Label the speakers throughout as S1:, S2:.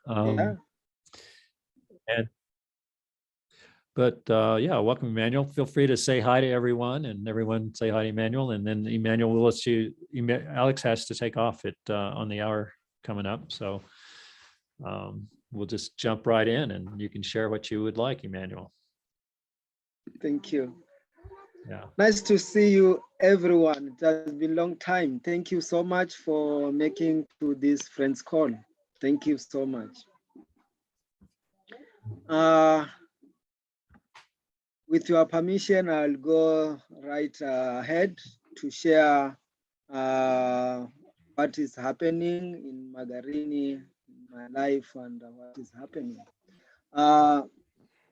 S1: Yeah.
S2: And yeah, welcome, Emmanuel. Feel free to say hi to everyone, and everyone say hi to Emmanuel. And then Emmanuel will let you. Alex has to take off at on the hour coming up, so we'll just jump right in, and you can share what you would like, Emmanuel.
S1: Thank you.
S2: Yeah.
S1: Nice to see you, everyone. It has been a long time. Thank you so much for making to this friends call. Thank you so much. With your permission, I'll go right ahead to share what is happening in Magarini, in my life, and what is happening.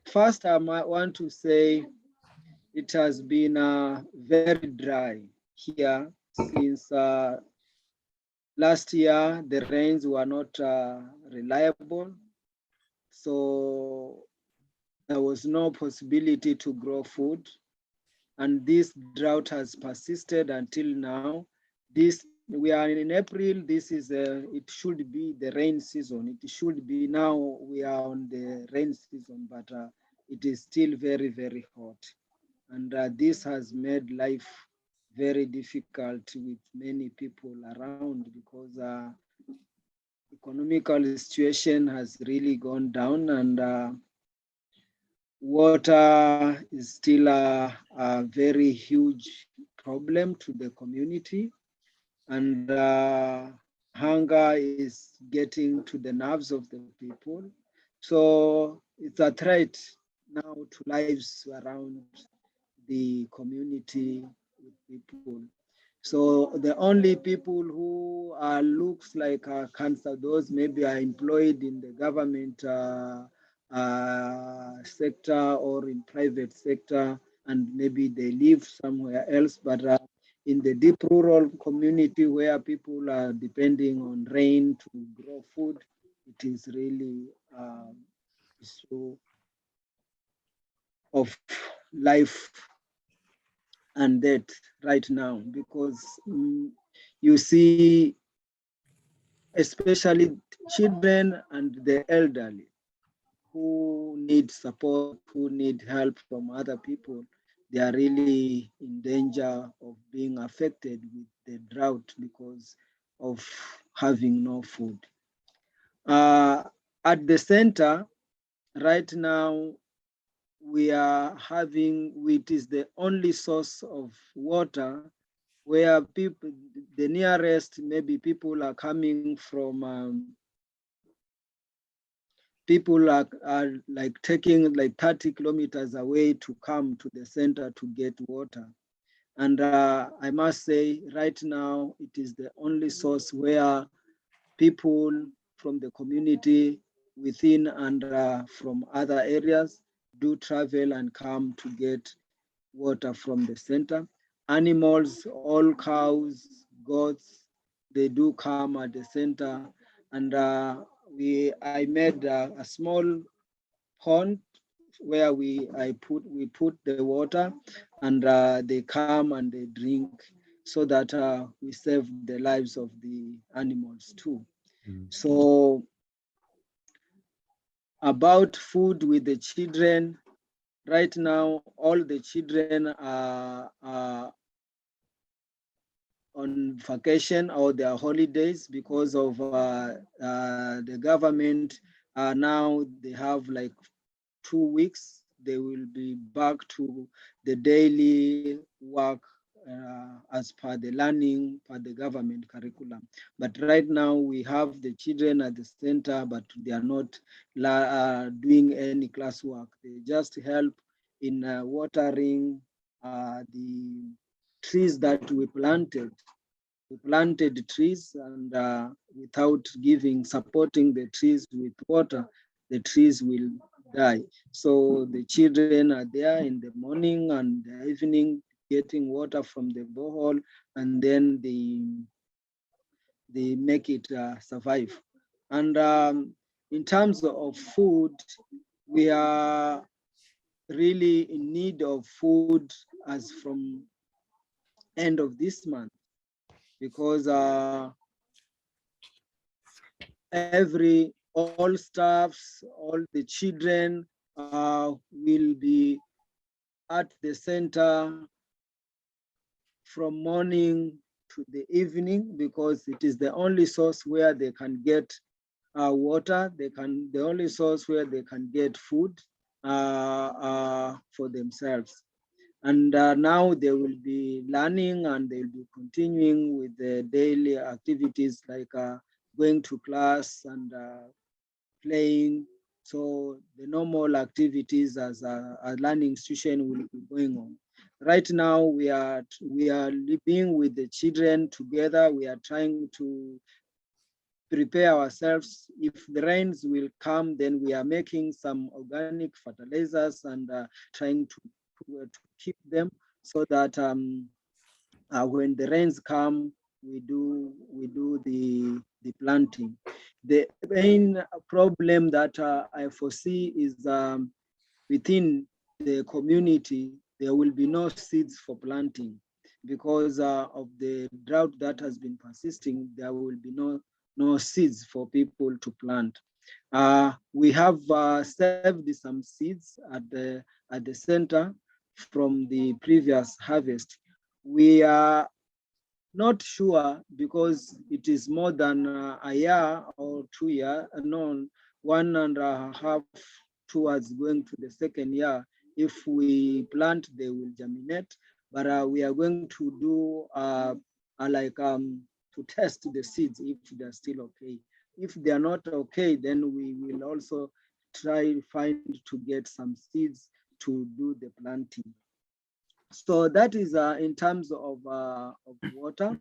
S1: First, I might want to say it has been very dry here since last year. The rains were not reliable, so there was no possibility to grow food. And this drought has persisted until now. We are in April. This is it should be the rain season. It should be now. We are on the rain season, but it is still very, very hot, and this has made life very difficult with many people around, because economical situation has really gone down, and water is still a very huge problem to the community, and hunger is getting to the nerves of the people. So it's a threat now to lives around the community with people. So the only people who looks like cancer, those maybe are employed in the government sector or in private sector, and maybe they live somewhere else. But in the deep rural community where people are depending on rain to grow food, it is really issue of life and death right now, because you see, especially children and the elderly who need support, who need help from other people, they are really in danger of being affected with the drought because of having no food. At the center, right now, we are having, it is the only source of water where people, the nearest, maybe people are coming from, people are like taking like 30 kilometers away to come to the center to get water. And I must say, right now, it is the only source where people from the community within and from other areas do travel and come to get water from the center. Animals, all cows, goats, they do come at the center. And I made a small pond where we put the water, and they come and they drink, so that we save the lives of the animals too. So about food with the children, right now all the children are on vacation or their holidays because of the government. Now they have like 2 weeks. They will be back to the daily work as per the learning, per the government curriculum. But right now we have the children at the center, but they are not doing any classwork. They just help in watering the trees that we planted. We planted trees, and without supporting the trees with water, the trees will die. So the children are there in the morning and the evening getting water from the borehole, and then they make it survive. And in terms of food, we are really in need of food as from end of this month, because all staffs, all the children will be at the center from morning to the evening, because it is the only source where they can get water. The only source where they can get food for themselves. And now they will be learning, and they'll be continuing with the daily activities like going to class and playing. So the normal activities as a learning institution will be going on. Right now, we are living with the children together. We are trying to prepare ourselves. If the rains will come, then we are making some organic fertilizers and trying to keep them so that when the rains come, we do the planting. The main problem that I foresee is within the community, there will be no seeds for planting because of the drought that has been persisting. There will be no seeds for people to plant. We have saved some seeds at the center from the previous harvest. We are not sure because it is more than a year or 2 years, no, 1.5 towards going to the second year. If we plant, they will germinate. But we are going to do to test the seeds if they're still okay. If they are not okay, then we will also try find to get some seeds to do the planting. So that is in terms of water.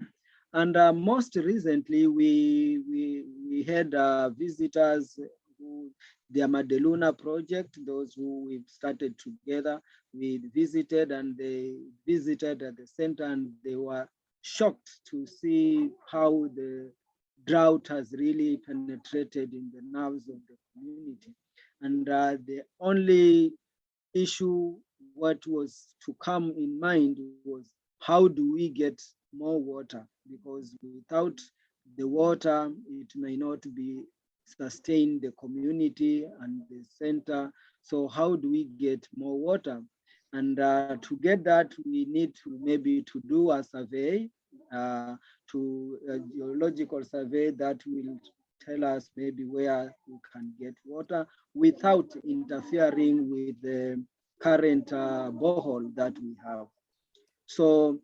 S1: And most recently, we had visitors who, the Madeluna project, those who we've started together, we visited, and they visited at the center, and they were shocked to see how the drought has really penetrated in the nerves of the community. And the only issue, what was to come in mind was, how do we get more water? Because without the water, it may not be sustain the community and the center. So how do we get more water? And to get that, we need to maybe to do a survey, to a geological survey that will tell us maybe where we can get water without interfering with the current borehole that we have. So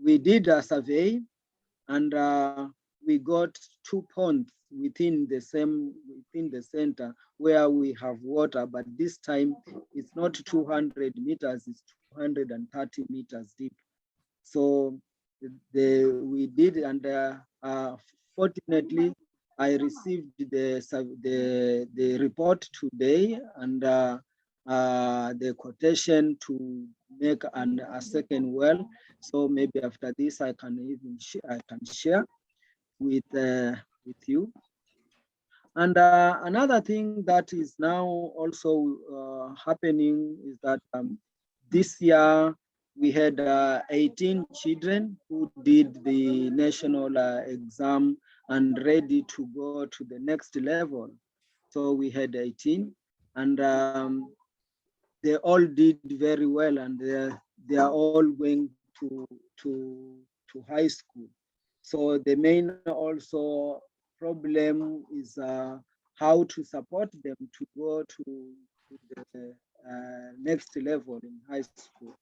S1: we did a survey, and we got 2 ponds within the center where we have water, but this time it's not 200 meters, it's 230 meters deep. So we did, and fortunately, I received the report today, and the quotation to make a second well. So maybe after this, I can even I can share with you. And another thing that is now also happening is that this year we had 18 children who did the national exam and ready to go to the next level. So we had 18, and they all did very well, and they are all going to high school. So the main also problem is how to support them to go to the next level in high school.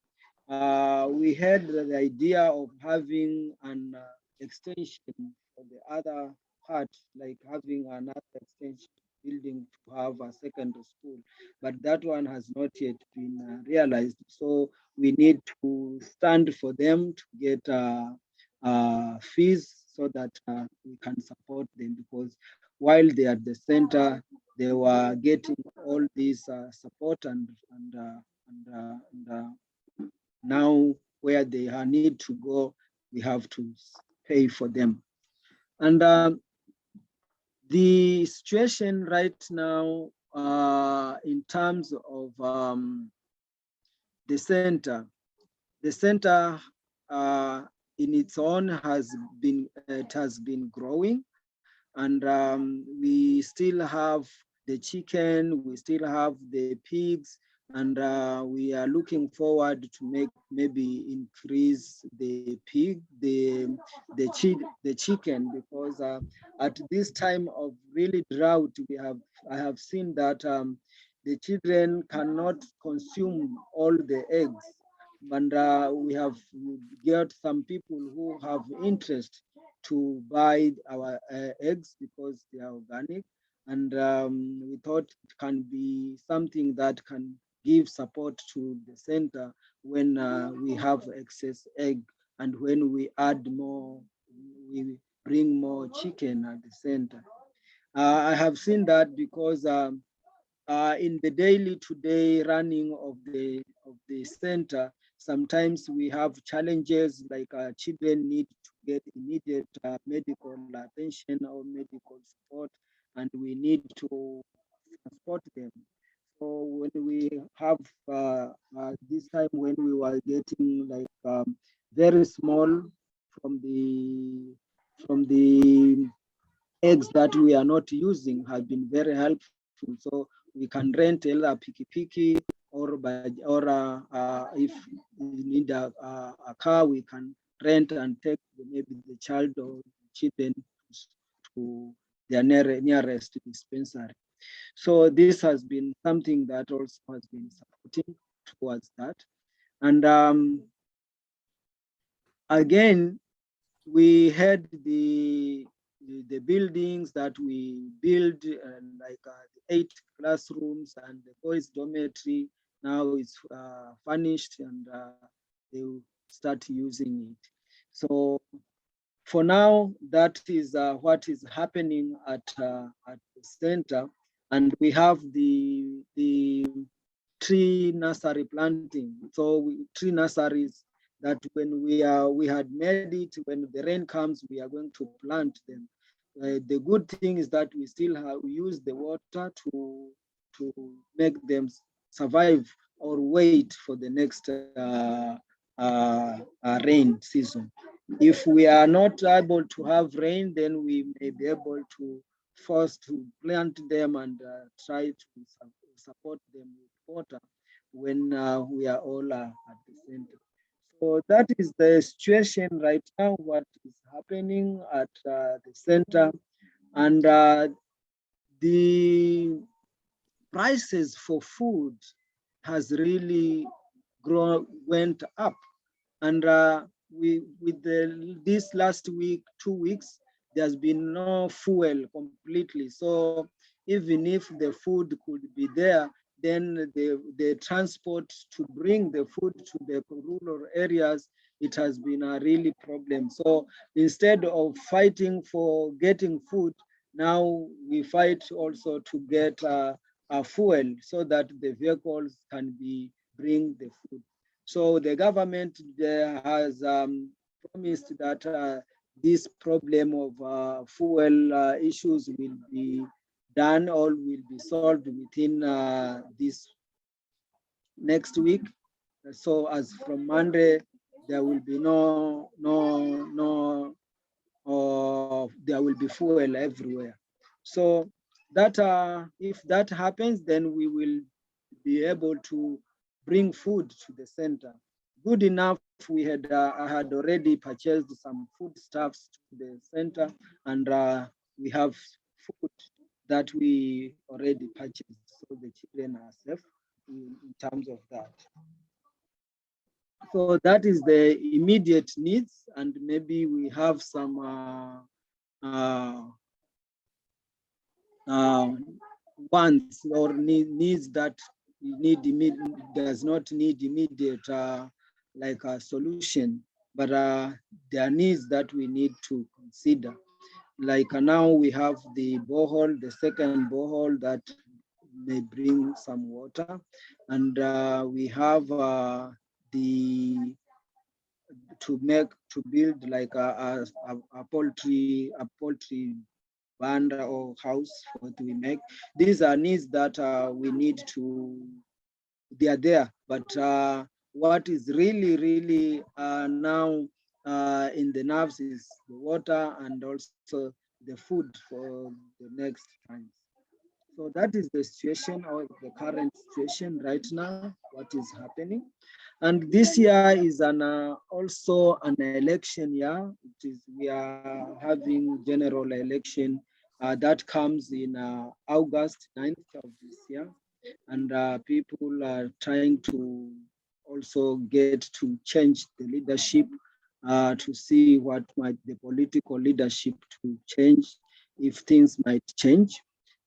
S1: We had the idea of having an extension for the other part, like having another extension building to have a secondary school, but that one has not yet been realized. So we need to stand for them to get fees so that we can support them, because while they are at the center, they were getting all this support, and now where they need to go, we have to pay for them. And the situation right now in terms of the center in its own has been growing. and we still have the chicken, we still have the pigs, and we are looking forward to make maybe increase the pig, the chicken, because at this time of really drought, I have seen that the children cannot consume all the eggs, and we have got some people who have interest to buy our eggs because they are organic. And we thought it can be something that can give support to the center when we have excess egg, and when we add more, we bring more chicken at the center. I have seen that because in the daily today running of the center, sometimes we have challenges like children need to get immediate medical attention or medical support, and we need to transport them. So when we have this time when we were getting like very small from the eggs that we are not using, have been very helpful. So we can rent a piki or if we need a car, we can rent and take maybe the child or children to their nearest dispensary. So this has been something that also has been supporting towards that. And again, we had the buildings that we build, like the 8 classrooms and the boys dormitory. Now it's furnished, and they will start using it. So for now, that is what is happening at the center. And we have the tree nursery planting. So tree nurseries that when we had made it, when the rain comes, we are going to plant them. The good thing is that we still we use the water to make them survive or wait for the next rain season. If we are not able to have rain, then we may be able to force to plant them and try to support them with water when we are all at the center. So that is the situation right now, what is happening at the center. And the prices for food has really went up. And with this last week, 2 weeks, there's been no fuel completely. So even if the food could be there, then the transport to bring the food to the rural areas, it has been a really problem. So instead of fighting for getting food, now we fight also to get a fuel so that the vehicles can bring the food. So the government has promised that this problem of fuel issues will be done or will be solved within this next week. So as from Monday, there will be there will be fuel everywhere. So that if that happens, then we will be able to bring food to the center. Good enough, I had already purchased some foodstuffs to the center, and we have food that we already purchased, so the children are safe in terms of that. So that is the immediate needs, and maybe we have some wants or needs that does not need immediate like a solution, but there are needs that we need to consider. Like now we have the borehole, the second borehole that may bring some water, and we have the to build like a poultry banda or house, what we make. These are needs that we need to, they are there. But what is really now in the nerves is the water, and also the food for the next times. So that is the situation or the current situation right now, what is happening. And this year is also an election year. It is, we are having general election that comes in August 9th of this year. And people are trying to also get to change the leadership to see what might the political leadership to change, if things might change.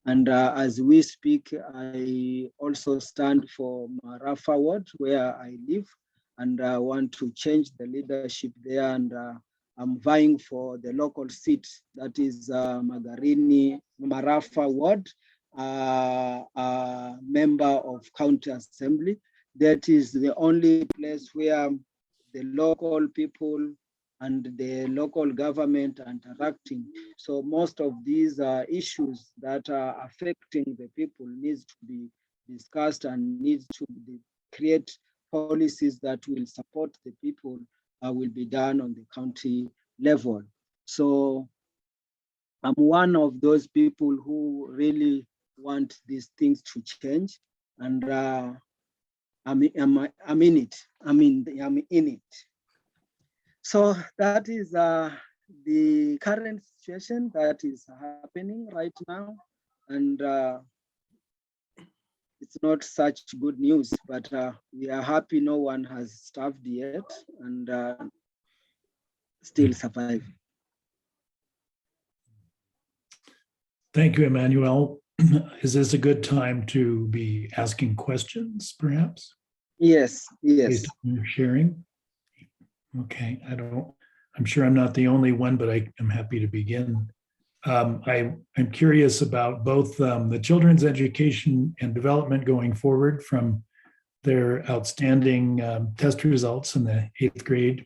S1: And as we speak, I also stand for Marafa Ward, where I live, and I want to change the leadership there. And I'm vying for the local seat, that is Magarini Marafa Ward, member of County Assembly. That is the only place where the local people and the local government are interacting. So most of these issues that are affecting the people needs to be discussed and needs to be, create policies that will support the people will be done on the county level. So I'm one of those people who really want these things to change, and I'm in it. I'm in it. So that is the current situation that is happening right now, and it's not such good news, but we are happy no one has starved yet, and still surviving.
S3: Thank you, Emmanuel. Is this a good time to be asking questions, perhaps?
S1: Yes, yes.
S3: Based on your sharing? Okay, I'm sure I'm not the only one, but I am happy to begin. I'm curious about both the children's education and development going forward from their outstanding test results in the 8th grade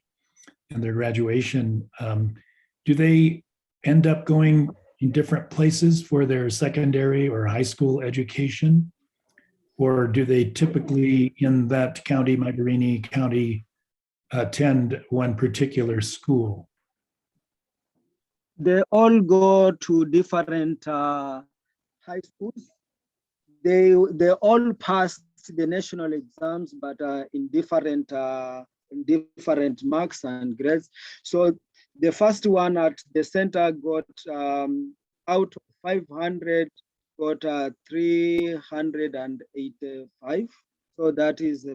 S3: and their graduation. Do they end up going in different places for their secondary or high school education? Or do they typically in that county, Magarini County, attend one particular school?
S1: They all go to different high schools. They all passed the national exams, but in different marks and grades. So the first one at the center got out of 500, got 385. So that is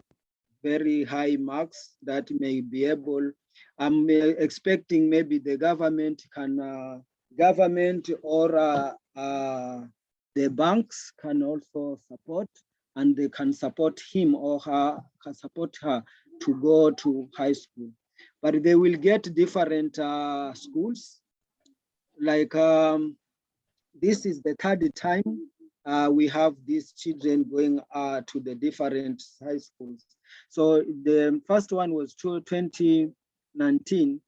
S1: very high marks that may be able. I'm expecting maybe the government or the banks can also support, and they can support him or her, can support her to go to high school. But they will get different schools. Like this is the third time we have these children going to the different high schools. So the first one was 2019,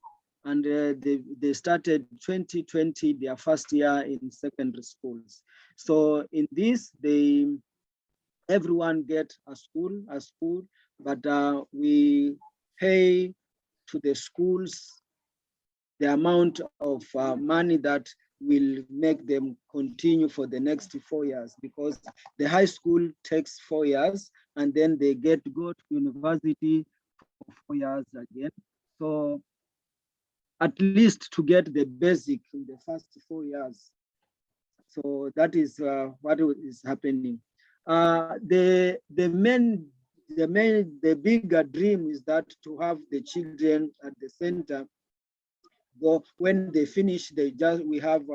S1: and they started 2020, their first year in secondary schools. So in this, everyone get a school, but we pay to the schools the amount of money that will make them continue for the next 4 years, because the high school takes 4 years, and then they go to university for 4 years again. So at least to get the basic in the first 4 years. So that is what is happening. The bigger dream is that to have the children at the center. Go when they finish, we have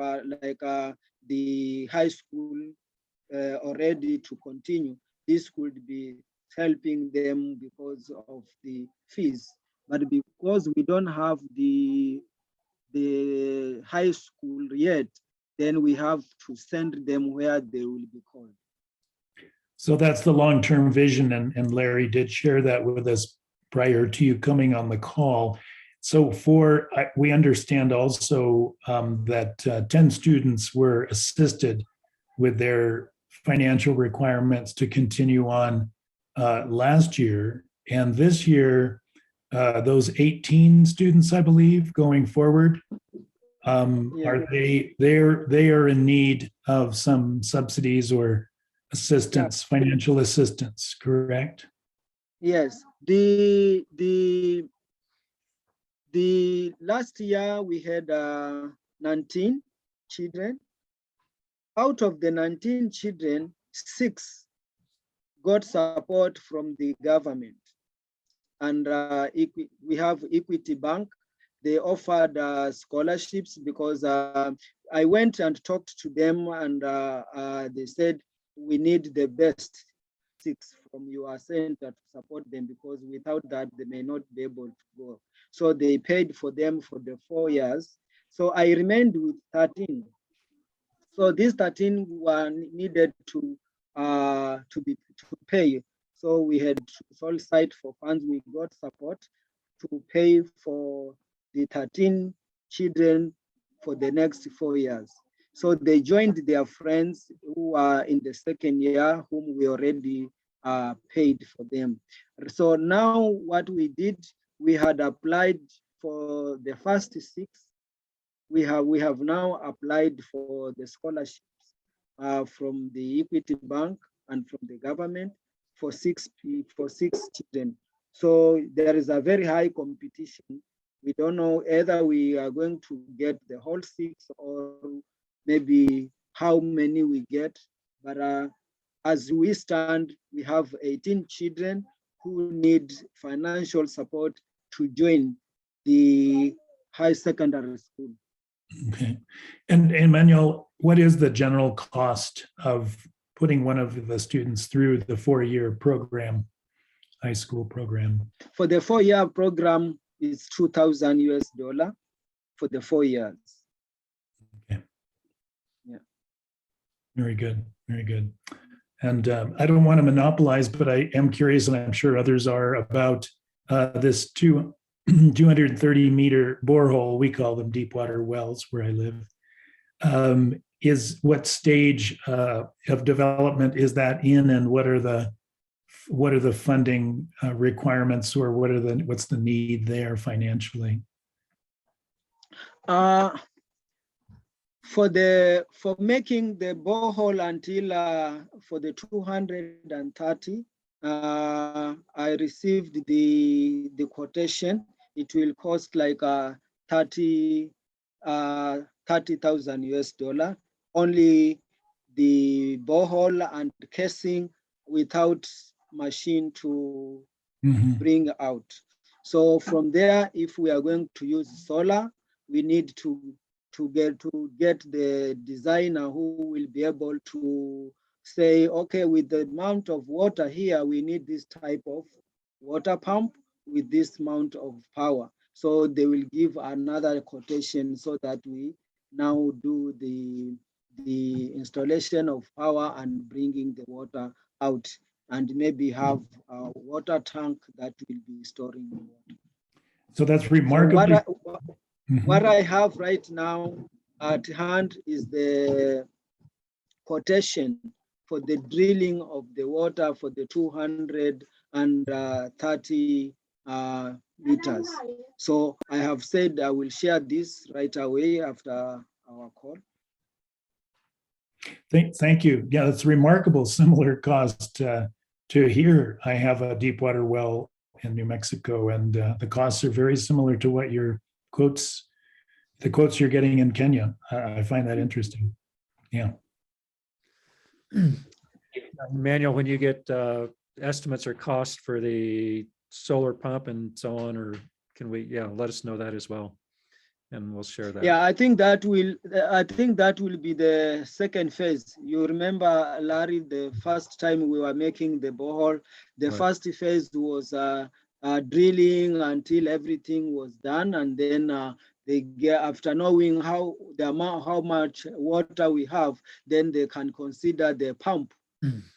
S1: the high school already to continue. This could be helping them because of the fees, but because we don't have the high school yet, then we have to send them where they will be called.
S3: So that's the long-term vision, and Larry did share that with us prior to you coming on the call. So we understand also that 10 students were assisted with their financial requirements to continue on last year. And this year, those 18 students, I believe, going forward,
S1: Yeah.
S3: Are they are in need of some subsidies or assistance, financial assistance, correct?
S1: Yes. The last year we had 19 children. Out of the 19 children, 6 got support from the government. And we have Equity Bank. They offered scholarships because I went and talked to them, and they said, we need the best 6 from your center to support them, because without that, they may not be able to go. So they paid for them for the 4 years. So I remained with 13. So these 13 were needed to pay. So we had to solicit for funds. We got support to pay for the 13 children for the next 4 years. So they joined their friends who are in the second year, whom we already paid for them. So now what we did, we had applied for the first 6. We have now applied for the scholarships from the Equity Bank and from the government for 6 children. So there is a very high competition. We don't know either we are going to get the whole 6 or maybe how many we get. But as we stand, we have 18 children who need financial support to join the high secondary school.
S3: Okay. And Emmanuel, what is the general cost of putting one of the students through the 4-year program, high school program?
S1: For the 4-year program, it's $2,000 for the 4 years.
S3: Okay.
S1: Yeah.
S3: Very good. Very good. And I don't want to monopolize, but I am curious, and I'm sure others are, about this 230-meter borehole. We call them deep water wells where I live. Is what stage of development is that in, and what are the funding requirements, or what's the need there financially?
S1: For making the borehole until for the 230, I received the quotation. It will cost like $30,000 only, the borehole and casing without machine to bring out. So from there, if we are going to use solar, we need to get the designer who will be able to say, okay, with the amount of water here, we need this type of water pump with this amount of power. So they will give another quotation so that we now do the installation of power and bringing the water out, and maybe have a water tank that will be storing the water.
S3: So that's remarkably.
S1: So what I have right now at hand is the quotation for the drilling of the water for the 230 meters. So I have said I will share this right away after our call.
S3: Thank you. Yeah, that's remarkable. Similar cost to here. I have a deep water well in New Mexico, and the costs are very similar to what the quotes you're getting in Kenya. I find that interesting. Yeah.
S2: Emmanuel, when you get estimates or costs for the solar pump and so on, or can we, let us know that as well, and we'll share that.
S1: Yeah, I think that will be the second phase. You remember, Larry, the first time we were making the borehole, the
S2: Right.
S1: first phase was drilling until everything was done, and then after knowing how much water we have, then they can consider the pump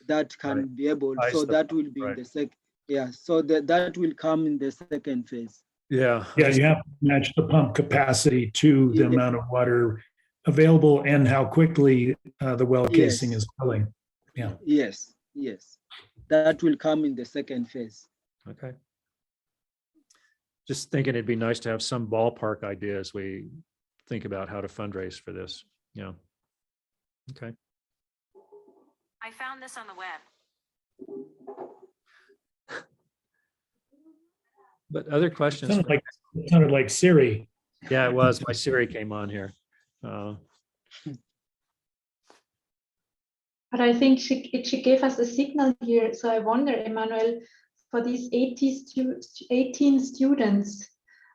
S1: that can be able. So that will be in the second. Yeah, so that will come in the second phase.
S2: Yeah.
S3: Yeah, you have to match the pump capacity to the amount of water available and how quickly the well casing is filling. Yeah.
S1: Yes. That will come in the second phase.
S2: Okay. Just thinking it'd be nice to have some ballpark idea as we think about how to fundraise for this. Yeah. Okay.
S4: I found this on the web.
S2: But other questions?
S3: It sounded like Siri.
S2: Yeah, it was. My Siri came on here.
S5: But I think she gave us a signal here. So I wonder, Emmanuel, for these 18 students,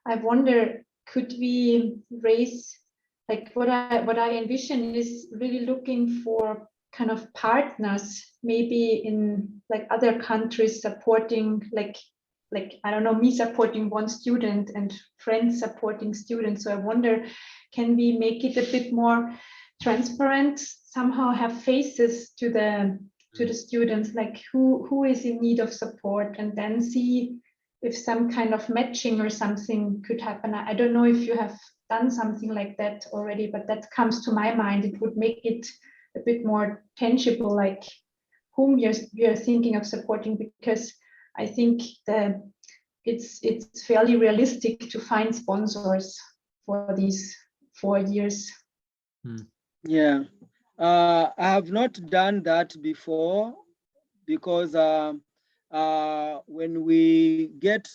S5: I wonder, could we raise, like what I envision is really looking for kind of partners, maybe in like other countries supporting, like I don't know, me supporting one student and friends supporting students. So I wonder, can we make it a bit more transparent, somehow have faces to the students, like who is in need of support, and then see if some kind of matching or something could happen. I don't know if you have done something like that already, but that comes to my mind. It would make it a bit more tangible, like whom you're thinking of supporting, because I think it's fairly realistic to find sponsors for these 4 years.
S1: Yeah, I have not done that before because when we get,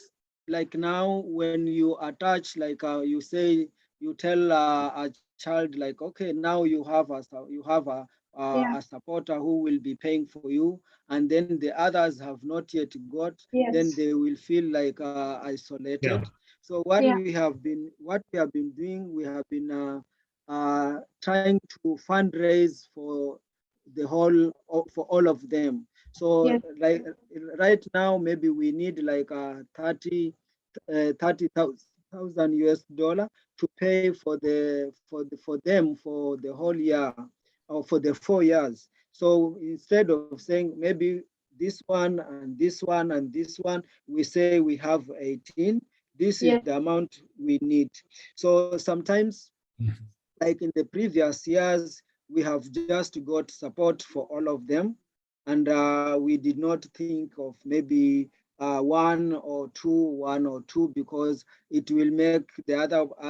S1: like now, when you attach, like you say, you tell a child, like, okay, now you have
S5: Yeah.
S1: a supporter who will be paying for you, and then the others have not yet got, then
S5: Yes.
S1: they will feel like isolated.
S3: Yeah.
S1: So what
S5: Yeah.
S1: we have been doing, we have been trying to fundraise for for all of them. So
S5: Yes.
S1: like right now, maybe we need like 30,000 US dollar to pay for them for the whole year, or for the 4 years. So instead of saying maybe this one and this one and this one, we say we have 18. This is
S5: Yes.
S1: the amount we need. So sometimes, like in the previous years, we have just got support for all of them, and we did not think of maybe one or two, because it will make the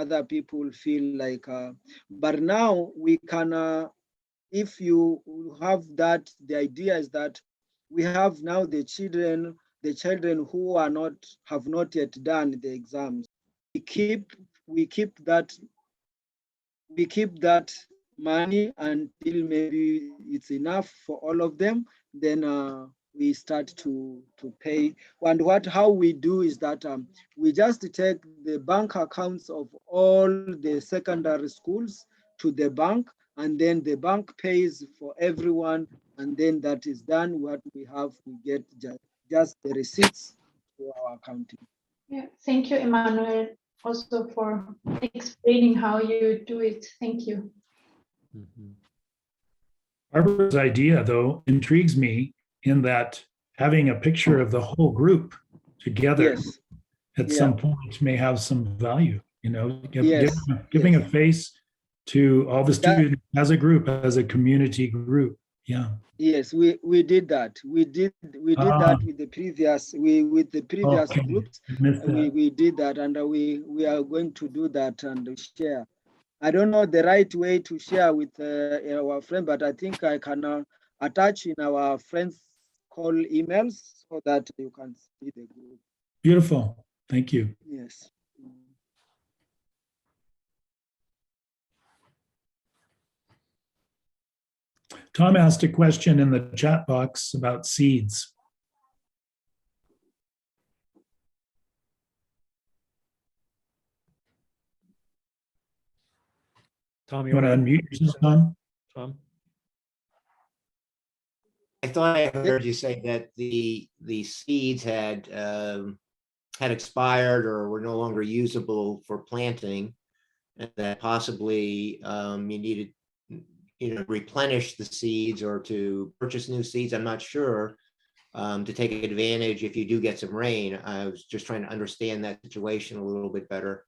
S1: other people feel like. But now we can, if you have that, the idea is that we have now the children who have not yet done the exams. We keep that money until maybe it's enough for all of them. Then we start to pay. And how we do is that we just take the bank accounts of all the secondary schools to the bank, and then the bank pays for everyone, and then that is done. What we have, we get just the receipts to our accounting.
S5: Yeah. Thank you, Emmanuel, also for explaining how you do it. Thank you.
S3: Barbara's idea, though, intrigues me in that having a picture of the whole group together
S1: Yes.
S3: at some point may have some value,
S1: Yes.
S3: giving
S1: Yes.
S3: a face to all the students as a group, as a community group. Yeah.
S1: Yes, we did that. We did that with the previous
S3: Okay.
S1: groups.
S3: I missed that.
S1: We did that, and we are going to do that and share. I don't know the right way to share with our friend, but I think I can attach in our friends call emails so that you can see the group.
S3: Beautiful. Thank you.
S1: Yes.
S3: Tom asked a question in the chat box about seeds.
S2: Tom,
S3: You want to unmute yourself, Tom?
S2: Tom?
S6: I thought I heard you say that the seeds had expired or were no longer usable for planting, and that possibly you needed, replenish the seeds or to purchase new seeds. I'm not sure, to take advantage if you do get some rain. I was just trying to understand that situation a little bit better.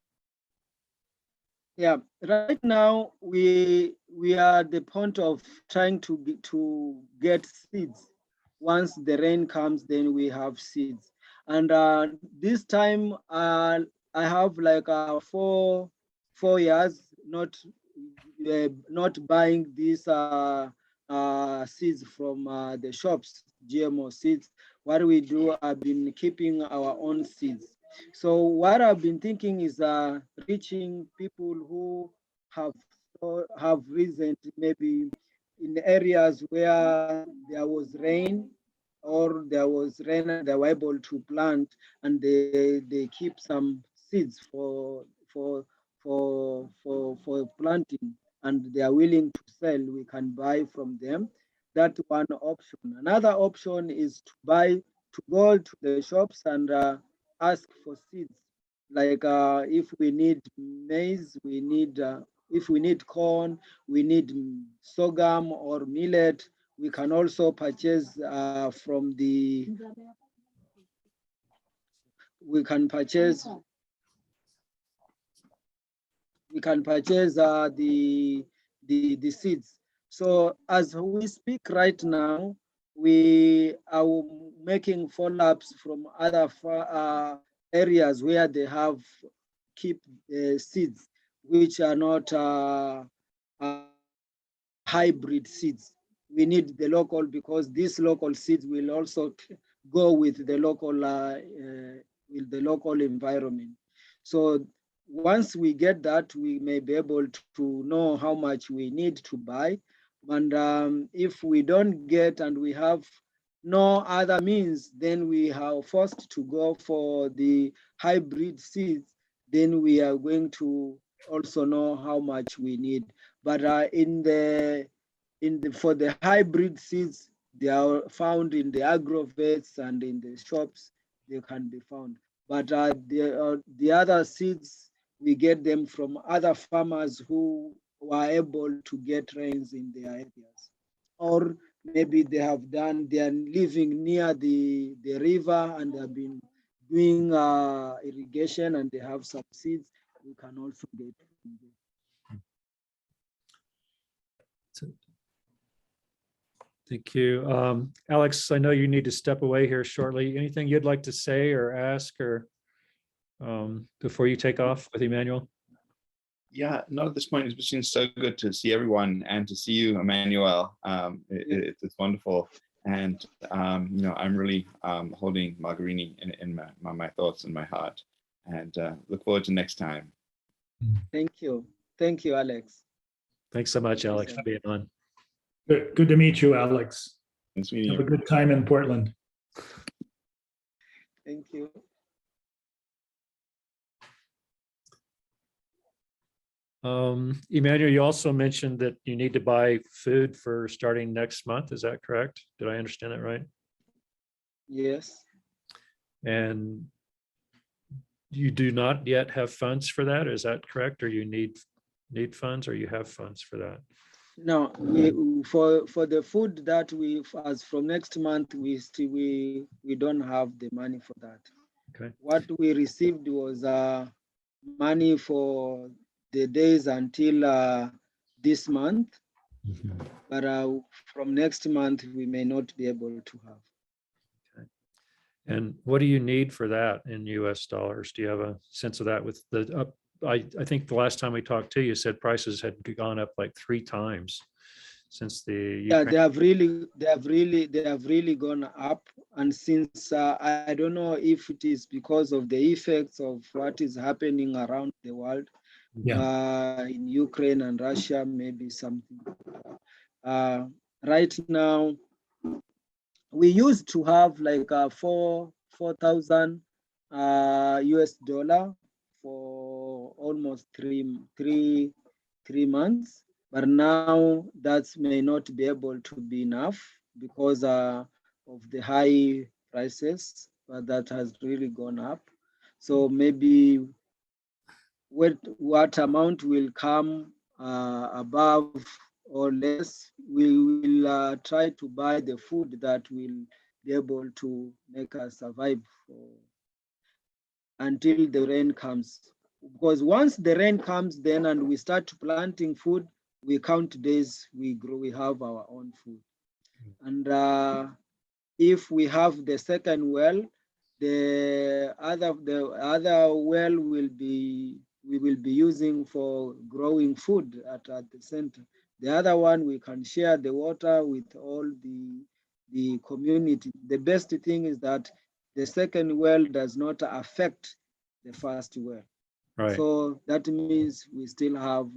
S1: Yeah, right now we are at the point of trying to get seeds. Once the rain comes, then we have seeds. And this time I have like 4 years not buying these seeds from the shops, GMO seeds. What we do, I've been keeping our own seeds. So what I've been thinking is reaching people who have recent, maybe in areas where there was rain or there was rain and they were able to plant, and they keep some seeds for planting, and they are willing to sell. We can buy from them. That's one option. Another option is to go to the shops and ask for seeds. Like if we need maize, if we need corn, we need sorghum or millet, we can also purchase from the, we can purchase the seeds. So as we speak right now, we are making follow-ups from other areas where they have keep seeds, which are not hybrid seeds. We need the local, because these local seeds will also go with the local environment. So once we get that, we may be able to know how much we need to buy. And if we don't get and we have no other means, then we are forced to go for the hybrid seeds. Then we are going to also know how much we need. But for the hybrid seeds, they are found in the agrovets and in the shops. They can be found. But the other seeds, we get them from other farmers who were able to get rains in their areas, or maybe they are living near the river and have been doing irrigation and they have some seeds. We can also get from there.
S2: Thank you. Alex, I know you need to step away here shortly. Anything you'd like to say or ask or before you take off with Emmanuel?
S7: Yeah, not at this point. It's been so good to see everyone and to see you, Emmanuel. It's wonderful. And, I'm really holding Margarini in my thoughts and my heart, and look forward to next time.
S1: Thank you. Thank you, Alex.
S2: Thanks so much, Alex, for being on.
S3: Good to meet you, Alex.
S7: Thanks for meeting
S3: Have a
S7: you.
S3: good time in Portland.
S1: Thank you.
S2: Emmanuel, you also mentioned that you need to buy food for starting next month. Is that correct? Did I understand that right?
S1: Yes.
S2: And you do not yet have funds for that. Is that correct? Or you need funds, or you have funds for that?
S1: No, for the food that as from next month, we don't have the money for that.
S2: Okay.
S1: What we received was money for the days until this month, but from next month we may not be able to have.
S2: Okay. And what do you need for that in US dollars? Do you have a sense of that? With the I think the last time we talked to you, you said prices had gone up like 3 times since the Ukraine.
S1: Yeah, they have really gone up. And since I don't know if it is because of the effects of what is happening around the world, in Ukraine and Russia, maybe something. Right now, we used to have like 4,000 US dollar for almost three months, but now that may not be able to be enough because of the high prices, but that has really gone up. So maybe what amount will come above or less, we will try to buy the food that will be able to make us survive until the rain comes. Because once the rain comes then and we start planting food, we count days, we grow, we have our own food. And if we have the second well, the other well will be we will be using for growing food at the center. The other one, we can share the water with all the community. The best thing is that the second well does not affect the first well.
S2: Right.
S1: So that means we will have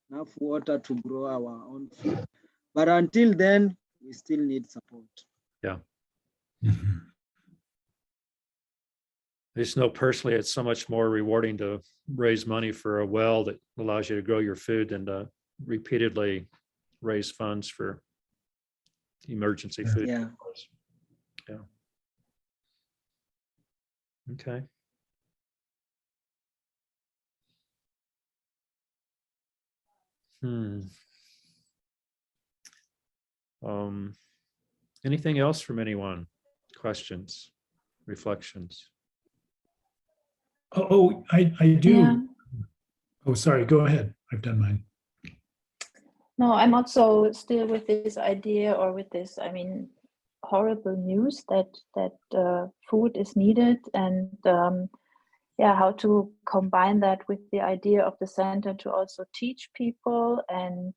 S1: enough water to grow our own food. But until then, we still need support.
S2: Yeah.
S3: Mhm.
S2: I just know personally, it's so much more rewarding to raise money for a well that allows you to grow your food than to repeatedly raise funds for emergency
S3: Yeah.
S2: food.
S1: Yeah.
S2: Yeah. Okay. Anything else from anyone? Questions, reflections?
S3: I do.
S8: Yeah.
S3: Oh, sorry, go ahead. I've done mine.
S8: No, I'm also still with this idea, or with this, I mean, horrible news that food is needed, and yeah, how to combine that with the idea of the center to also teach people and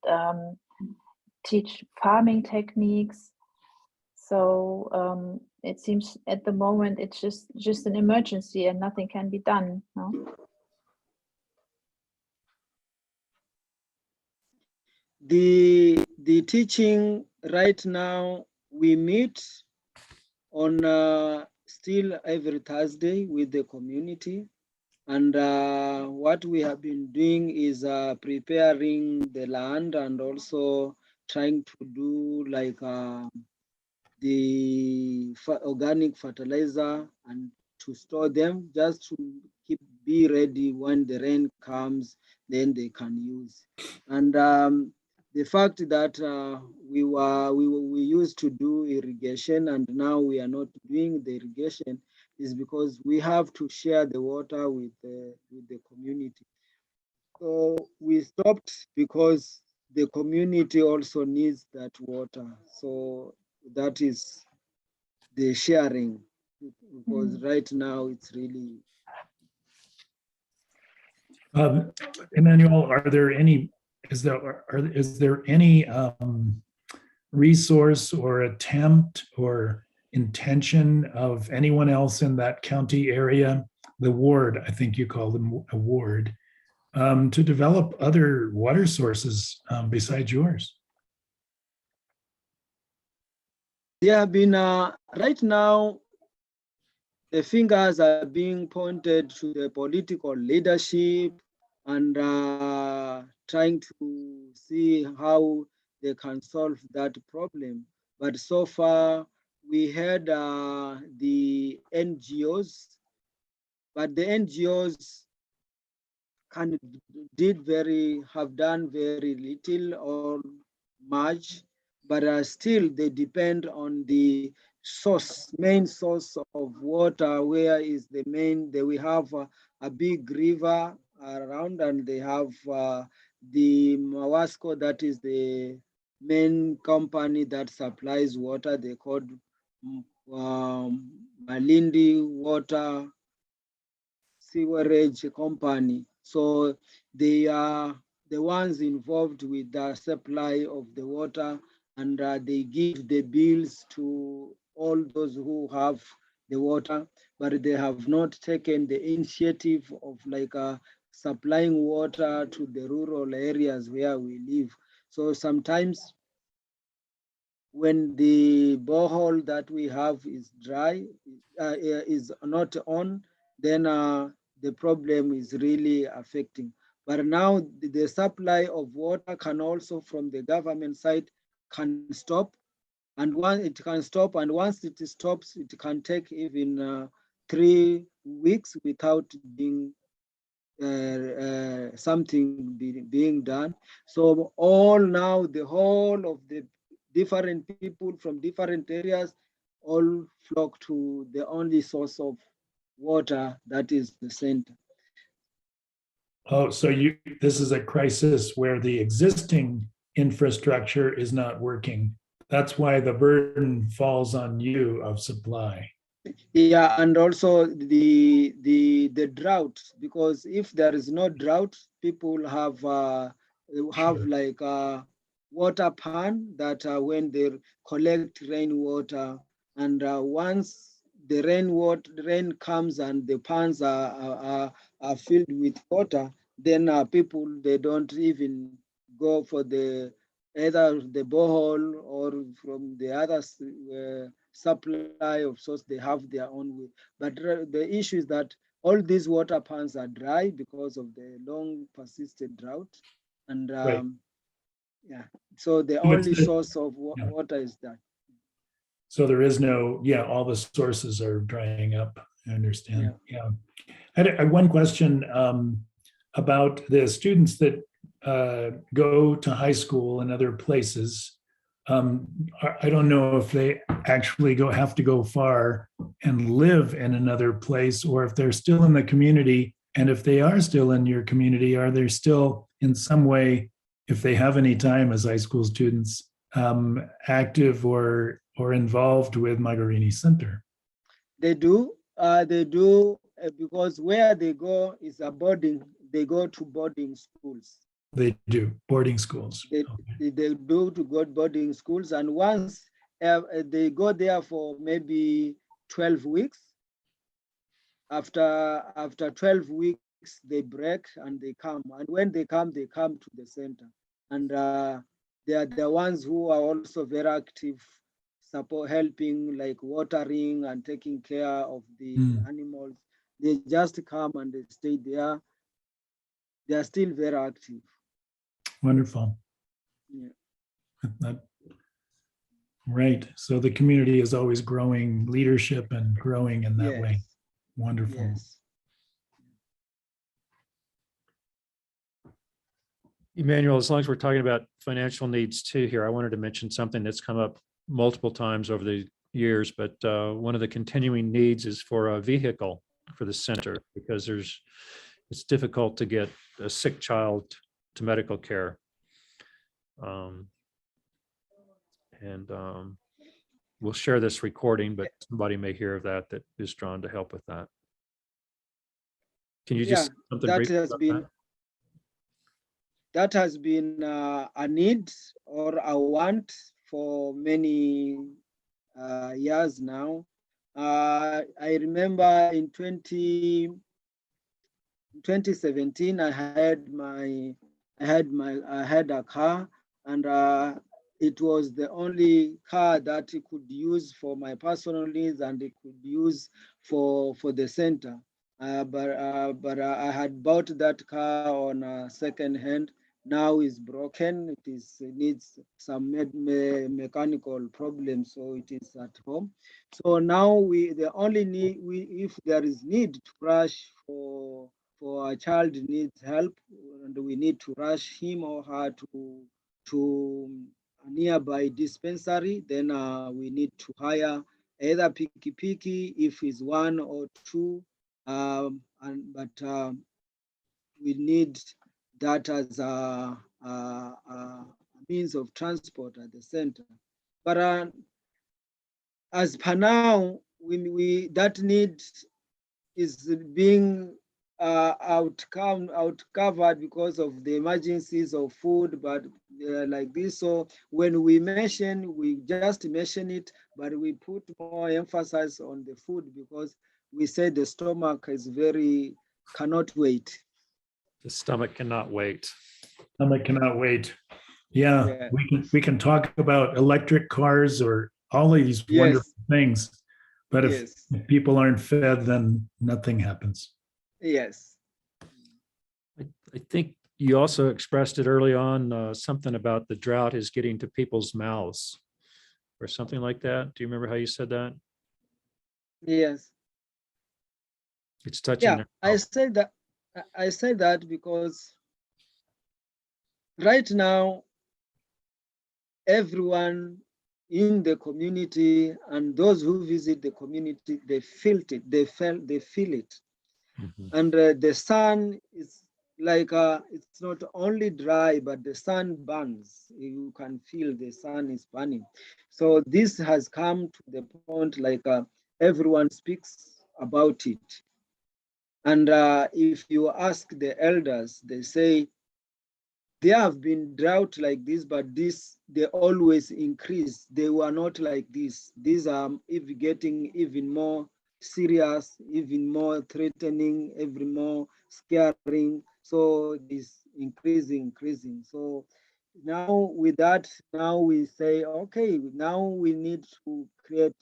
S8: teach farming techniques. So it seems at the moment it's just an emergency and nothing can be done. No?
S1: The teaching right now, we meet on still every Thursday with the community. And what we have been doing is preparing the land and also trying to do like the organic fertilizer and to store them just to be ready when the rain comes, then they can use. And the fact that we used to do irrigation and now we are not doing the irrigation is because we have to share the water with the community. So we stopped because the community also needs that water. So that is the sharing, because right now it's really.
S3: Emmanuel, is there any resource or attempt or intention of anyone else in that county area, the ward, I think you call them a ward, to develop other water sources besides yours?
S1: There have been, right now, the fingers are being pointed to the political leadership and trying to see how they can solve that problem. But so far, we had the NGOs, but the NGOs have done very little or much, but still they depend on the main source of water, where is the main, we have a big river around, and they have the Mawasco, that is the main company that supplies water. They called Malindi Water Sewerage Company. So they are the ones involved with the supply of the water, and they give the bills to all those who have the water, but they have not taken the initiative of like supplying water to the rural areas where we live. So sometimes when the borehole that we have is dry, is not on, then the problem is really affecting. But now the supply of water can also, from the government side, can stop. And once it can stop, and once it stops, it can take even 3 weeks without being something being done. So the whole of the different people from different areas all flock to the only source of water, that is the center.
S3: Oh, so this is a crisis where the existing infrastructure is not working. That's why the burden falls on you of supply.
S1: Yeah, and also the drought, because if there is no drought, people have
S3: Sure.
S1: like a water pan that when they collect rainwater, and once the rain comes and the pans are filled with water, then people they don't even go for the either the borehole or from the other supply of source. They have their own way. But the issue is that all these water pans are dry because of the long persistent drought. And
S3: Right.
S1: yeah, so the
S3: So it's
S1: only source of
S3: yeah.
S1: water is that.
S3: So there is no, yeah, all the sources are drying up. I understand. Yeah. I had one question about the students that go to high school and other places. I don't know if they actually have to go far and live in another place, or if they're still in the community. And if they are still in your community, are they still in some way, if they have any time as high school students, active or involved with Magarini Center?
S1: They do. They do because where they go is a boarding. They go to boarding schools.
S3: They do boarding schools.
S1: They,
S3: Okay.
S1: they do to go boarding schools, and once they go there for maybe 12 weeks. After 12 weeks, they break and they come. And when they come to the center. And they are the ones who are also very active, support, helping, like watering and taking care of the
S3: Mm,
S1: animals. They just come and they stay there. They are still very active.
S3: wonderful.
S1: Yeah.
S3: That- right. So the community is always growing leadership and growing in that way.
S1: Yes.
S3: Wonderful.
S1: Yes.
S2: Emmanuel, as long as we're talking about financial needs too here, I wanted to mention something that's come up multiple times over the years, but one of the continuing needs is for a vehicle for the center, because it's difficult to get a sick child to medical care. And we'll share this recording, but somebody may hear of that is drawn to help with that. Can you just say something
S1: that
S2: brief
S1: has
S2: about
S1: been that has been a need or a want for many years now. I remember in 2017, I had a car, and it was the only car that it could use for my personal needs, and it could use for the center. But I had bought that car on a second hand. Now it's broken. It needs some mechanical problems, so it is at home. So now the only need if there is need to rush for a child needs help, and we need to rush him or her to a nearby dispensary, then we need to hire either piki if it's one or two, but we need that as a means of transport at the center. But as per now, we that need is being out covered because of the emergencies of food, but like this. So when we just mention it, but we put more emphasis on the food because we say the stomach cannot wait.
S2: The stomach cannot wait.
S3: Stomach cannot wait. Yeah,
S1: Yeah.
S3: we can talk about electric cars or all of these wonderful
S1: Yes.
S3: things, but if
S1: Yes.
S3: people aren't fed, then nothing happens.
S1: Yes.
S2: I think you also expressed it early on, something about the drought is getting to people's mouths or something like that. Do you remember how you said that?
S1: Yes.
S2: It's touching
S1: Yeah.
S2: their
S1: I
S2: mouth.
S1: said that because right now everyone in the community and those who visit the community, they feel it. They feel it.
S2: Mhm.
S1: And the sun is like it's not only dry, but the sun burns. You can feel the sun is burning. So this has come to the point like everyone speaks about it. And if you ask the elders, they say there have been drought like this, but they always increase. They were not like this. These are even getting even more serious, even more threatening, even more scaring. So this increasing. So now with that, now we say, okay, now we need to create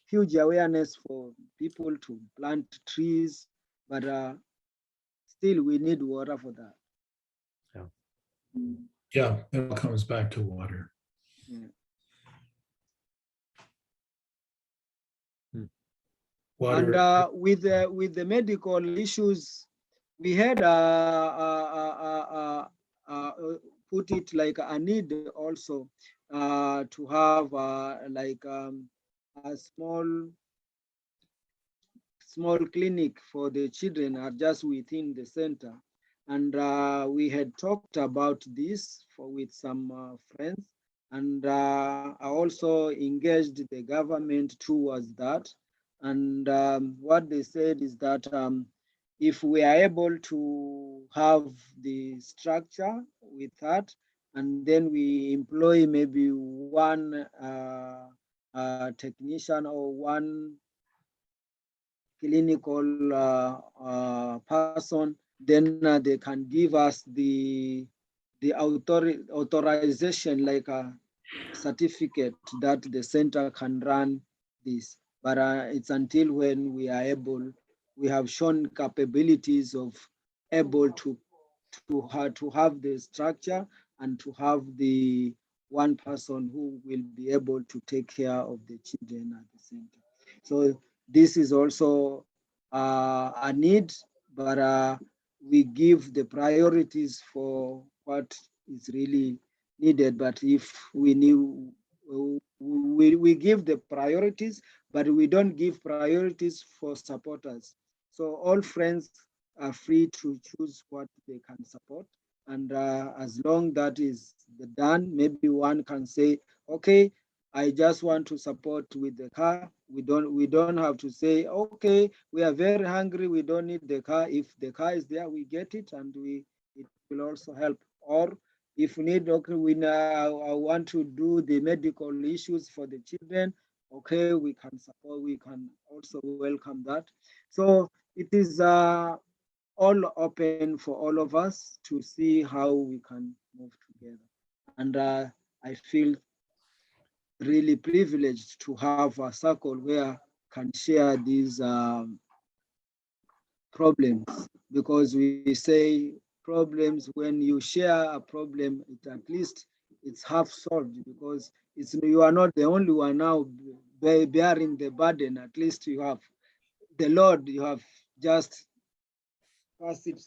S1: huge awareness for people to plant trees, but still we need water for that.
S3: Yeah, it all comes back to water.
S1: Yeah.
S3: Water.
S1: And with the medical issues, we had put it like a need also to have like a small clinic for the children are just within the center. And we had talked about this with some friends, and I also engaged the government towards that. And what they said is that if we are able to have the structure with that, and then we employ maybe one technician or one clinical person, then they can give us the authorization, like a certificate that the center can run this. But it's until when we are able, we have shown capabilities of able to have the structure and to have the one person who will be able to take care of the children at the center. So this is also a need, but we give the priorities for what is really needed. But if we knew, we give the priorities, but we don't give priorities for supporters. So all friends are free to choose what they can support. And as long that is done, maybe one can say, okay, I just want to support with the car. We don't have to say, okay, we are very hungry, we don't need the car. If the car is there, we get it, and it will also help. Or if we need, okay, I want to do the medical issues for the children, okay, we can support, we can also welcome that. So it is all open for all of us to see how we can move together. And I feel really privileged to have a circle where can share these problems, because we say problems, when you share a problem, at least it's half solved, because you are not the only one now bearing the burden. At least you have the Lord, you have just passed it.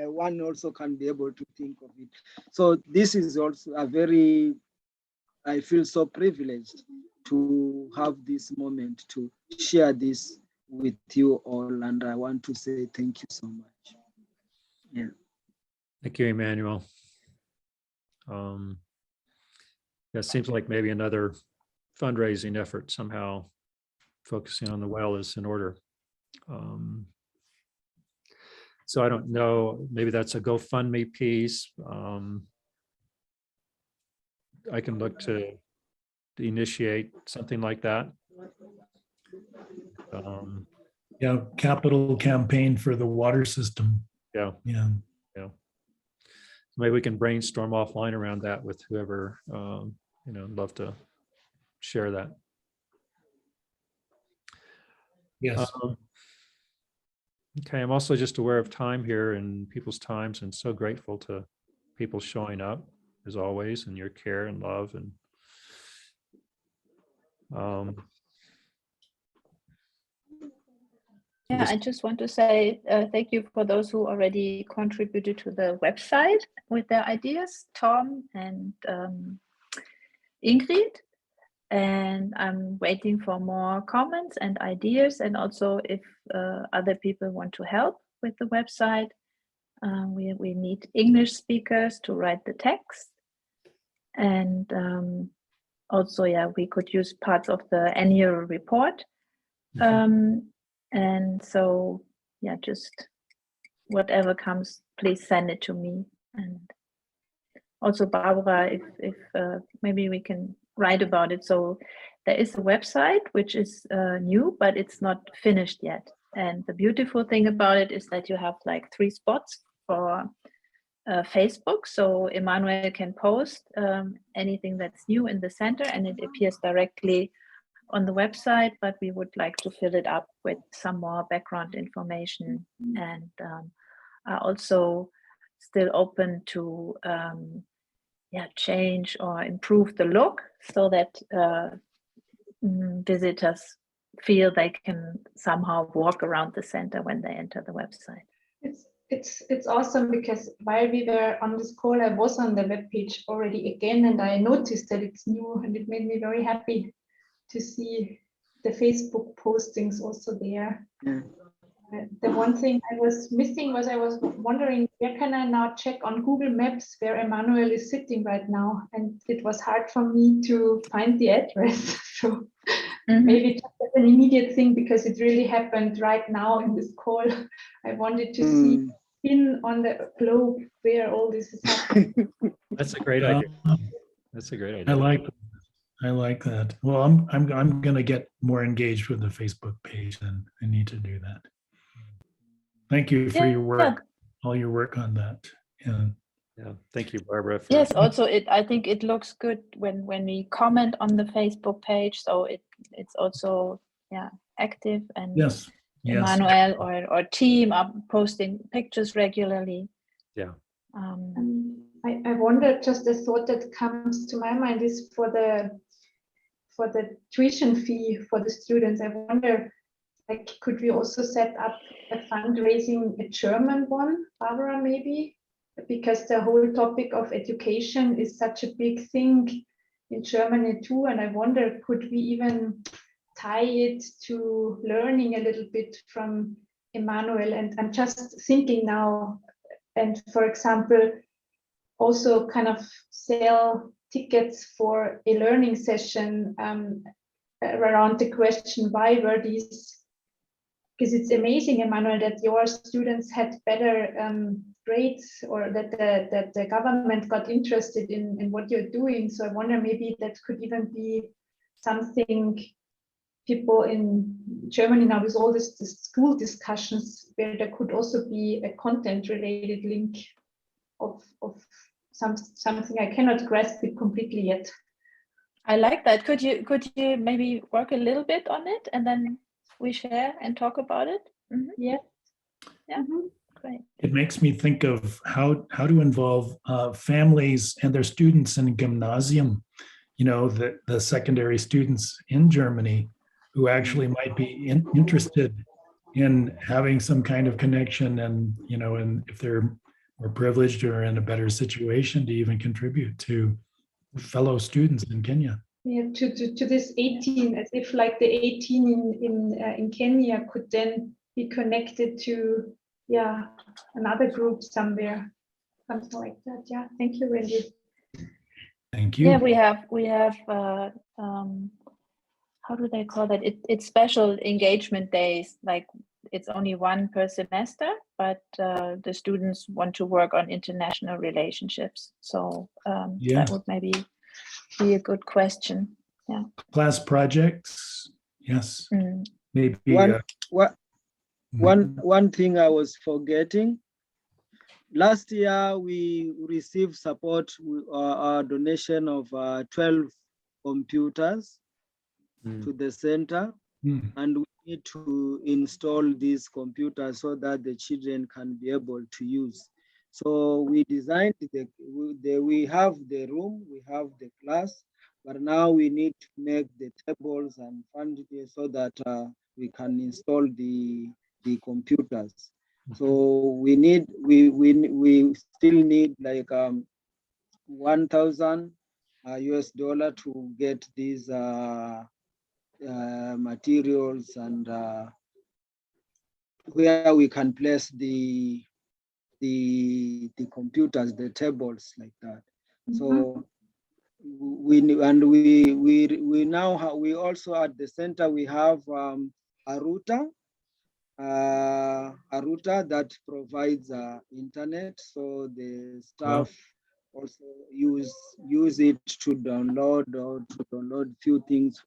S1: One also can be able to think of it. So this is also a very, I feel so privileged to have this moment to share this with you all. And I want to say thank you so much. Yeah.
S2: Thank you, Emmanuel. That seems like maybe another fundraising effort, somehow focusing on the well is in order. So I don't know, maybe that's a GoFundMe piece. I can look to initiate something like that.
S3: Yeah, capital campaign for the water system.
S2: Yeah.
S3: Yeah.
S2: Maybe we can brainstorm offline around that with whoever, love to share that.
S3: Yes.
S2: Okay, I'm also just aware of time here and people's times, and so grateful to people showing up as always, and your care and love. And
S8: yeah, I just want to say thank you for those who already contributed to the website with their ideas, Tom and Ingrid. And I'm waiting for more comments and ideas. And also if other people want to help with the website, we need English speakers to write the text. And also, yeah, we could use parts of the annual report. And so, yeah, just whatever comes, please send it to me. And also Barbara, if maybe we can write about it. So there is a website which is new, but it's not finished yet. And the beautiful thing about it is that you have like 3 spots for Facebook. So Emmanuel can post anything that's new in the center, and it appears directly on the website, but we would like to fill it up with some more background information, and are also still open to change or improve the look so that visitors feel they can somehow walk around the center when they enter the website.
S5: It's awesome, because while we were on this call, I was on the webpage already again, and I noticed that it's new, and it made me very happy to see the Facebook postings also there.
S1: Yeah.
S5: The one thing I was missing was I was wondering, where can I now check on Google Maps where Emmanuel is sitting right now? And it was hard for me to find the address. So maybe just as an immediate thing, because it really happened right now in this call. I wanted to see in on the globe where all this is happening.
S2: That's a great idea. That's a great idea.
S3: I like that. Well, I'm going to get more engaged with the Facebook page, and I need to do that. Thank you for your work, all your work on that.
S2: Yeah, thank you, Barbara.
S8: Yes, also I think it looks good when we comment on the Facebook page, so it's also active, and
S3: yes.
S8: Emmanuel or team are posting pictures regularly.
S2: Yeah.
S5: I wonder, just a thought that comes to my mind is for the tuition fee for the students. I wonder, like, could we also set up a fundraising, a German one, Barbara, maybe? Because the whole topic of education is such a big thing in Germany too. And I wonder, could we even tie it to learning a little bit from Emmanuel? And I'm just thinking now, and for example, also kind of sell tickets for a learning session around the question, why were these? Because it's amazing, Emmanuel, that your students had better grades, or that the government got interested in what you're doing. So I wonder, maybe that could even be something people in Germany now, with all the school discussions, where there could also be a content related link of something. I cannot grasp it completely yet.
S8: I like that. Could you maybe work a little bit on it, and then we share and talk about it?
S5: Yeah.
S8: Great.
S3: It makes me think of how to involve families and their students in gymnasium, the secondary students in Germany who actually might be interested in having some kind of connection, and and if they're more privileged or in a better situation, to even contribute to fellow students in Kenya.
S5: Yeah, to this 18, as if like the 18 in Kenya could then be connected to another group somewhere, something like that. Yeah, thank you, Wendy.
S3: Thank you.
S8: Yeah, we have how do they call that? It's special engagement days. Like, it's only one per semester, but the students want to work on international relationships. So that would maybe be a good question. Yeah.
S3: Class projects. Yes. Maybe.
S1: One thing I was forgetting. Last year, we received support, our donation of 12 computers to the center, and we need to install these computers so that the children can be able to use. So we designed we have the room, we have the class, but now we need to make the tables and fund it so that we can install the computers. So we still need like $1,000 to get these materials, and where we can place the computers, the tables like that. So we also at the center we have a router that provides internet, so the staff also use it to download few things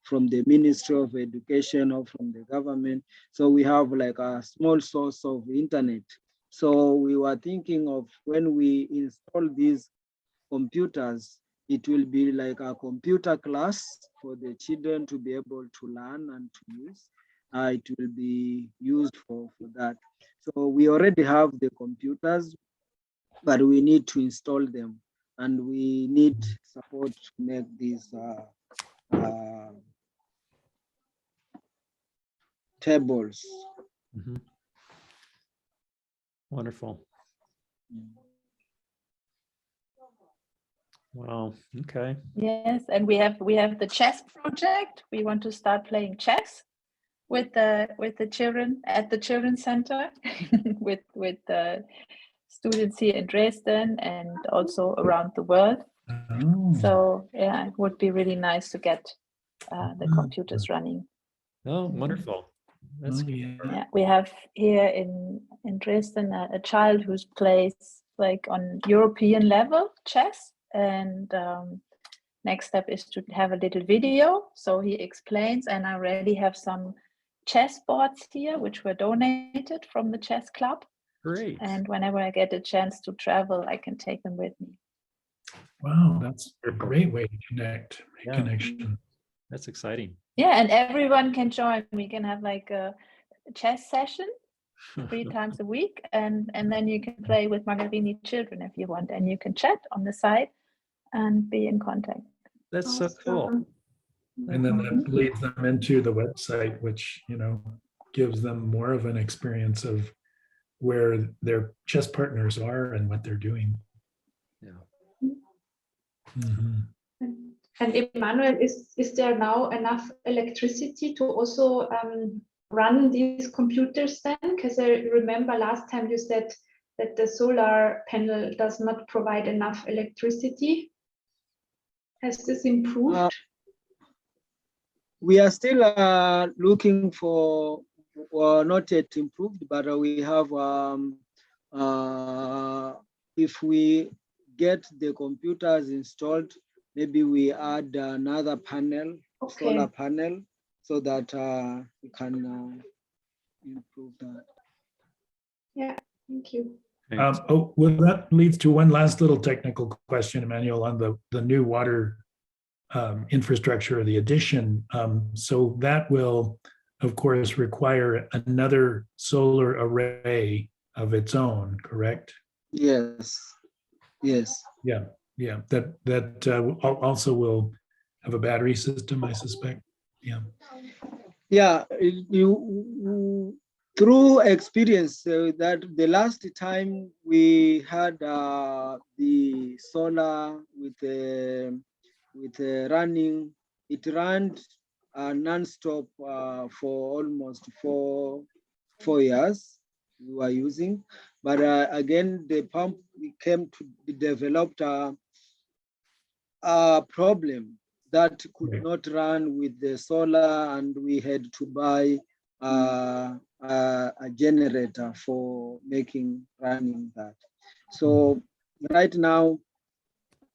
S1: from the Ministry of Education or from the government. So we have like a small source of internet. So we were thinking of when we install these computers, it will be like a computer class for the children to be able to learn and to use. It will be used for that. So we already have the computers, but we need to install them, and we need support to make these tables.
S2: Mhm. Wonderful. Wow. Okay.
S8: Yes, and we have the chess project. We want to start playing chess with the children at the children's center with the students here in Dresden and also around the world.
S3: Oh,
S8: So yeah, it would be really nice to get the computers running.
S2: Oh, wonderful. That's
S3: oh, yeah.
S8: Yeah, we have here in Dresden a child who plays like on European level chess, and next step is to have a little video. So he explains, and I already have some chess boards here, which were donated from the chess club.
S2: great.
S8: And whenever I get a chance to travel, I can take them with me.
S3: Wow, that's a great way to connect, make
S2: Yeah.
S3: connection.
S2: That's exciting.
S8: Yeah, and everyone can join. We can have like a chess session 3 times a week, and then you can play with Margarini children if you want, and you can chat on the side and be in contact.
S2: That's so cool.
S3: And then that leads them into the website, which, gives them more of an experience of where their chess partners are and what they're doing.
S2: Yeah.
S3: Mhm.
S5: And Emmanuel, is there now enough electricity to also run these computers then? Because I remember last time you said that the solar panel does not provide enough electricity. Has this improved?
S1: We are still looking for, not yet improved, but we have, if we get the computers installed, maybe we add another panel, solar panel, so that we can improve that.
S5: Yeah, thank you.
S2: Thanks.
S3: Well, that leads to one last little technical question, Emmanuel, on the new water infrastructure, the addition. So that will, of course, require another solar array of its own, correct?
S1: Yes, yes.
S3: Yeah, yeah. That also will have a battery system, I suspect. Yeah.
S1: Yeah, through experience, that the last time we had the solar with running, it ran non-stop for almost four years we were using. But again, the pump came to be developed a problem that could not run with the solar, and we had to buy a generator for running that. So right now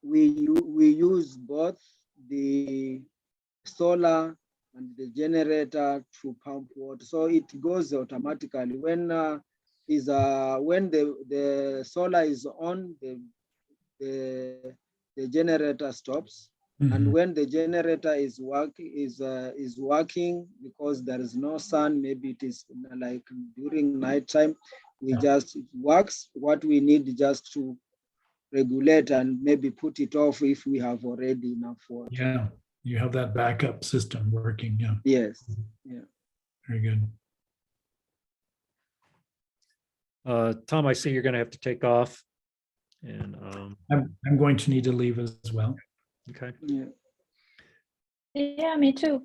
S1: we use both the solar and the generator to pump water, so it goes automatically. When the solar is on, the generator stops. And when the generator is working because there is no sun, maybe it is like during nighttime, it works. What we need just to regulate and maybe put it off if we have already enough water.
S3: Yeah, you have that backup system working. Yeah.
S1: Yes. Yeah.
S3: Very good.
S2: Tom, I see you're going to have to take off. And
S3: I'm going to need to leave as well.
S2: okay.
S1: Yeah.
S8: Yeah, me too.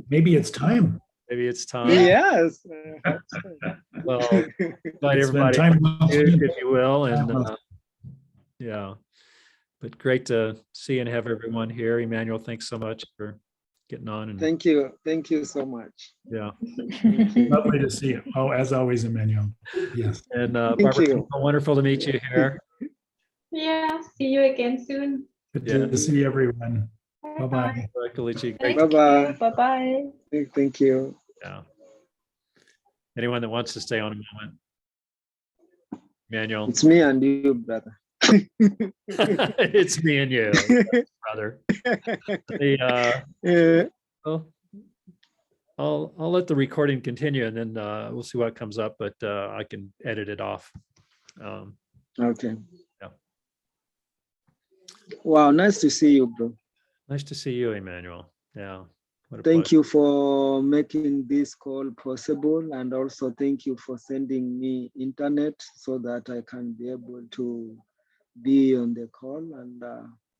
S3: Maybe it's time.
S2: Maybe it's time.
S1: Yes.
S2: Well, invite
S3: It's been
S2: everybody,
S3: time well spent.
S2: if you will, and
S3: Time well
S2: yeah. But great to see and have everyone here. Emmanuel, thanks so much for getting on. And
S1: Thank you. Thank you so much.
S2: yeah.
S1: Thank you.
S3: Lovely to see you. Oh, as always, Emmanuel. Yes.
S2: And
S1: Thank
S2: Barbara,
S1: you.
S2: wonderful to meet you here.
S5: Yeah, see you again soon.
S3: Good
S2: Yeah.
S3: to see everyone. Bye-bye.
S2: Kalichi,
S8: Thank
S2: great.
S1: Bye-bye.
S8: you. Bye-bye.
S1: Thank you.
S2: Yeah. Anyone that wants to stay on a moment. Emmanuel.
S1: It's me and you, brother.
S2: It's me and you, brother. Well, I'll let the recording continue and then we'll see what comes up, but I can edit it off.
S1: Okay.
S2: Yeah.
S1: Wow, nice to see you, bro.
S2: Nice to see you, Emmanuel. Yeah. What a
S1: Thank
S2: pleasure.
S1: you for making this call possible, and also thank you for sending me internet so that I can be able to be on the call. And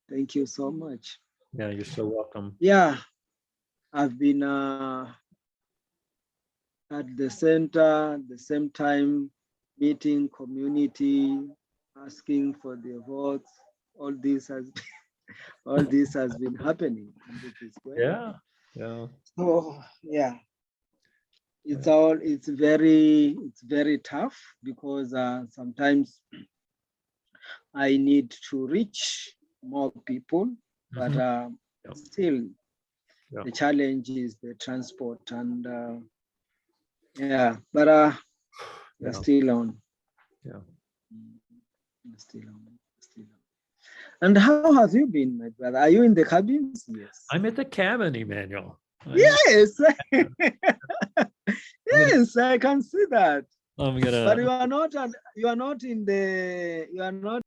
S1: thank you so much.
S2: Yeah, you're so welcome.
S1: Yeah, I've been at the center at the same time, meeting community, asking for their votes. All this has been happening, and it is great.
S2: Yeah. Yeah.
S1: So yeah, it's very tough because sometimes I need to reach more people, but
S2: Mhm. Yeah.
S1: still
S2: Yeah.
S1: the challenge is the transport, and yeah, but we're
S2: Yeah.
S1: still on.
S2: Yeah.
S1: We're still on. Still on. And how have you been, my brother? Are you in the cabins? Yes.
S2: I'm at the cabin, Emmanuel.
S1: Yes. Yes, I can see that.
S2: I'm
S1: But
S2: gonna
S1: you are not in the. You are not